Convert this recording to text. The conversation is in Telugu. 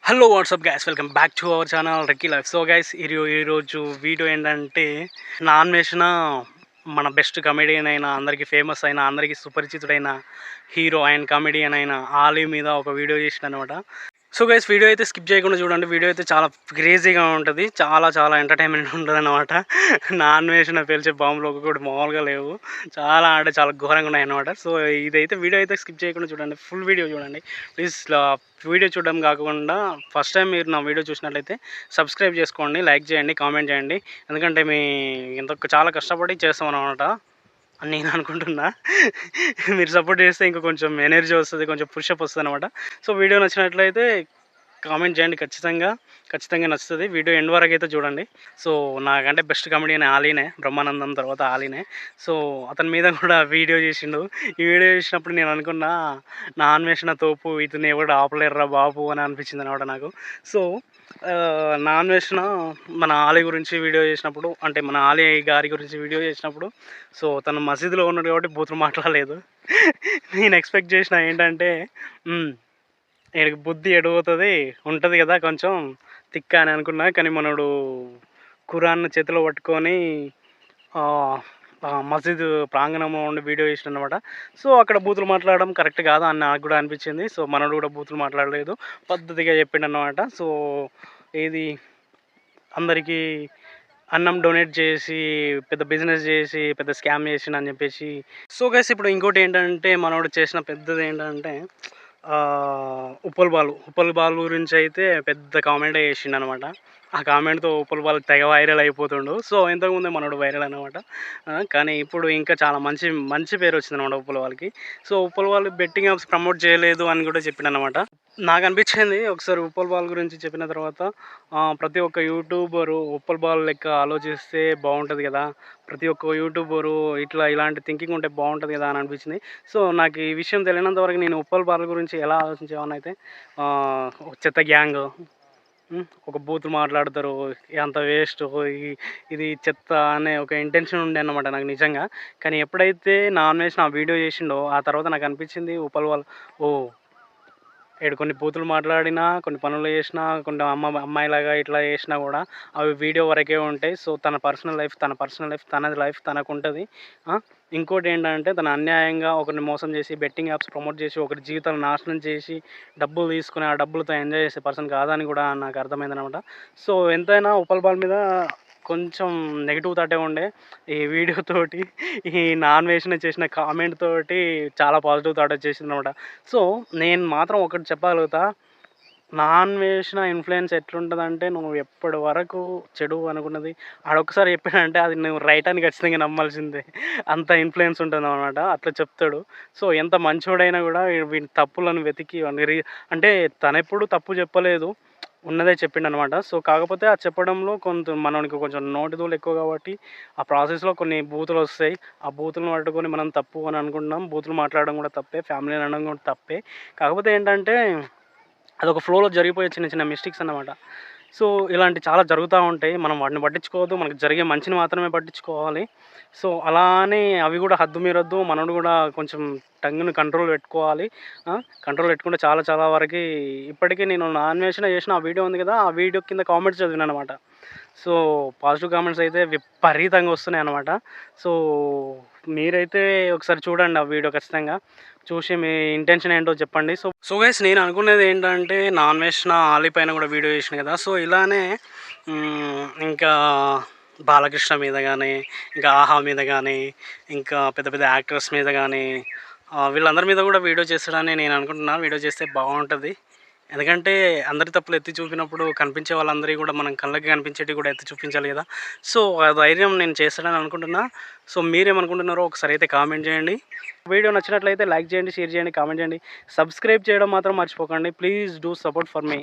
Hello WhatsApp guys, welcome back to our channel రెక్కీ లైఫ్. సో గైస్, ఈరోజు వీడియో ఏంటంటే నాన్ వేసిన మన బెస్ట్ కమెడియన్ అయిన, అందరికీ ఫేమస్ అయిన, అందరికీ సుపరిచితుడైన హీరో అండ్ కమెడియన్ అయిన ఆలీ మీద ఒక వీడియో చేసిన అనమాట. సో గైస్, వీడియో అయితే స్కిప్ చేయకుండా చూడండి. వీడియో అయితే చాలా క్రేజీగా ఉంటుంది, చాలా ఎంటర్టైన్మెంట్ ఉంటుంది అనమాట. నాన్ వేసిన పేల్చే బాంబులు కూడా మామూలుగా లేవు, చాలా అంటే చాలా ఘోరంగా ఉన్నాయి అనమాట. సో ఇదైతే వీడియో అయితే స్కిప్ చేయకుండా చూడండి, ఫుల్ వీడియో చూడండి ప్లీజ్. వీడియో చూడడం కాకుండా ఫస్ట్ టైం మీరు నా వీడియో చూసినట్లయితే సబ్స్క్రైబ్ చేసుకోండి, లైక్ చేయండి, కామెంట్ చేయండి. ఎందుకంటే చాలా కష్టపడి చేస్తాం అనమాట అని నేను అనుకుంటున్నా. మీరు సపోర్ట్ చేస్తే ఇంకా కొంచెం ఎనర్జీ వస్తుంది, కొంచెం పుషప్ వస్తుంది అనమాట. సో వీడియో నచ్చినట్లయితే కామెంట్ చేయండి, ఖచ్చితంగా నచ్చుతుంది. వీడియో ఎండ్ వరకు అయితే చూడండి. సో నాకంటే బెస్ట్ కమెడియన్ ఆలీనే, బ్రహ్మానందం తర్వాత ఆలీనే. సో అతని మీద కూడా వీడియో చేసిండు. ఈ వీడియో చేసినప్పుడు నేను అనుకున్నా, నా అన్వేషణ తోపు, ఇతను ఎవడు ఆపలేరురా బాబు అని అనిపించింది అనమాట నాకు. సో నా అన్వేషణ మన ఆలీ గురించి వీడియో చేసినప్పుడు, అంటే మన ఆలీ గారి గురించి వీడియో చేసినప్పుడు, సో తను మసీదులో ఉన్నాడు కాబట్టి బూతులు మాట్లాడలేదు. నేను ఎక్స్పెక్ట్ చేసిన ఏంటంటే, వీడికి బుద్ధి ఎడిపోతుంది, ఉంటుంది కదా కొంచెం తిక్క అని అనుకున్నా. కానీ మనోడు ఖురాన్ చేతిలో పట్టుకొని మసీదు ప్రాంగణంలో ఉండి వీడియో చేసిన అనమాట. సో అక్కడ బూతులు మాట్లాడడం కరెక్ట్ కాదు అని నాకు కూడా అనిపించింది. సో మనోడు కూడా బూతులు మాట్లాడలేదు, పద్ధతిగా చెప్పిండు అనమాట. సో ఏది అందరికీ అన్నం డొనేట్ చేసి, పెద్ద బిజినెస్ చేసి, పెద్ద స్కామ్ చేసిండు చెప్పేసి. సో గైస్, ఇప్పుడు ఇంకోటి ఏంటంటే, మనోడు చేసిన పెద్దది ఏంటంటే ఉప్పల్ బాలు గురించి అయితే పెద్ద కామెంట్ చేసిండు అనమాట. ఆ కామెంట్తో ఉప్పల్ బాలు తెగ వైరల్ అయిపోతుండు. సో ఇంతకుముందే మనోడు వైరల్ అనమాట. కానీ ఇప్పుడు ఇంకా చాలా మంచి పేరు వచ్చిందనమాట ఉప్పల్ బాలుకి. So Uppal Balu betting apps promote చేయలేదు అని కూడా చెప్పిండు అనమాట. నాకు అనిపించింది ఒకసారి ఉప్పల్ బాల్ గురించి చెప్పిన తర్వాత, ప్రతి ఒక్క యూట్యూబరు ఉప్పల్ బాల్ లెక్క ఆలోచిస్తే బాగుంటుంది కదా, ప్రతి ఒక్క యూట్యూబరు ఇలాంటి థింకింగ్ ఉంటే బాగుంటుంది కదా అని అనిపించింది. సో నాకు ఈ విషయం తెలియనంత వరకు నేను ఉప్పల్ బాల్ గురించి ఎలా ఆలోచించేవాడిని అయితే, ఒక చెత్త గ్యాంగ్, ఒక బూతులు మాట్లాడతారు, అంత వేస్ట్, ఇది చెత్త అనే ఒక ఇంటెన్షన్ ఉండే అన్నమాట నాకు నిజంగా. కానీ ఎప్పుడైతే నాన్ వేసిన ఆ వీడియో చేసిండో, ఆ తర్వాత నాకు అనిపించింది ఉప్పల్ బాల్ కొన్ని బూతులు మాట్లాడినా, కొన్ని పనులు చేసినా, కొన్ని అమ్మాయిలాగా ఇట్లా చేసినా కూడా అవి వీడియో వరకే ఉంటాయి. సో తన పర్సనల్ లైఫ్ తనది లైఫ్ తనకుంటుంది. ఇంకోటి ఏంటంటే, తను అన్యాయంగా ఒకరిని మోసం చేసి, బెట్టింగ్ యాప్స్ ప్రమోట్ చేసి, ఒకరి జీవితాలు నాశనం చేసి, డబ్బులు తీసుకుని ఆ డబ్బులతో ఎంజాయ్ చేసే పర్సన్ కాదని కూడా నాకు అర్థమైందనమాట. సో ఎంతైనా ఉప్పల్ బాల్ మీద కొంచెం నెగిటివ్ థాటే ఉండే. ఈ వీడియోతోటి, ఈ నాన్ వేసిన చేసిన కామెంట్ తోటి చాలా పాజిటివ్ థాట్ వచ్చేసిందనమాట. సో నేను మాత్రం ఒకటి చెప్పగలుగుతా, నాన్ వేసిన ఇన్ఫ్లుయెన్స్ ఎట్లుంటుందంటే, నువ్వు ఎప్పటి వరకు చెడు అనుకున్నది ఆడొక్కసారి చెప్పాడంటే అది నువ్వు రైట్ అని ఖచ్చితంగా నమ్మాల్సిందే. అంత ఇన్ఫ్లుయెన్స్ ఉంటుందన్నమాట. అట్లా చెప్తాడు. సో ఎంత మంచోడైనా కూడా వీని తప్పులను వెతికి అంటే తనెప్పుడు తప్పు చెప్పలేదు, ఉన్నదే చెప్పిండనమాట. సో కాకపోతే ఆ చెప్పడంలో మనకి కొంచెం నోటిదూలు ఎక్కువ కాబట్టి ఆ ప్రాసెస్లో కొన్ని బూతులు వస్తాయి. ఆ బూతులను పట్టుకొని మనం తప్పు అని అనుకుంటున్నాం. బూతులు మాట్లాడడం కూడా తప్పే, ఫ్యామిలీని అనడం కూడా తప్పే. కాకపోతే ఏంటంటే, అదొక ఫ్లోలో జరిగిపోయే చిన్న మిస్టేక్స్ అన్నమాట. సో ఇలాంటి చాలా జరుగుతూ ఉంటాయి. మనం వాటిని పట్టించుకోవద్దు, మనకు జరిగే మంచిని మాత్రమే పట్టించుకోవాలి. సో అలా అని అవి కూడా హద్దు మీరొద్దు. మనోడు కూడా కొంచెం టంగ్‌ని కంట్రోల్ పెట్టుకోవాలి. కంట్రోల్ పెట్టుకుంటే చాలా వరకి. ఇప్పటికీ నేను నాన్ వేసిన చేసిన ఆ వీడియో ఉంది కదా, ఆ వీడియో కింద కామెంట్స్ చదివినానమాట. సో పాజిటివ్ కామెంట్స్ అయితే విపరీతంగా వస్తున్నాయి అన్నమాట. సో మీరైతే ఒకసారి చూడండి ఆ వీడియో ఖచ్చితంగా. చూసి మీ ఇంటెన్షన్ ఏంటో చెప్పండి. సో గైస్, నేను అనుకునేది ఏంటంటే, నాన్ వేసిన ఆలీ పైన కూడా వీడియో చేసిన కదా, సో ఇలానే ఇంకా బాలకృష్ణ మీద కానీ, ఇంకా ఆహా మీద కానీ, ఇంకా పెద్ద యాక్టర్స్ మీద కానీ, వీళ్ళందరి మీద కూడా వీడియో చేస్తాడని నేను అనుకుంటున్నాను. వీడియో చేస్తే బాగుంటుంది. ఎందుకంటే అందరి తప్పులు ఎత్తి చూపినప్పుడు కనిపించే వాళ్ళందరికీ కూడా మనం కళ్ళకి కనిపించేటివి కూడా ఎత్తి చూపించాలి కదా. సో ఆ ధైర్యం నేను చేస్తాడని అనుకుంటున్నా. సో మీరేమనుకుంటున్నారో ఒకసారి అయితే కామెంట్ చేయండి. వీడియో నచ్చినట్లయితే లైక్ చేయండి, షేర్ చేయండి, కామెంట్ చేయండి. సబ్స్క్రైబ్ చేయడం మాత్రం మర్చిపోకండి. Please do support for me.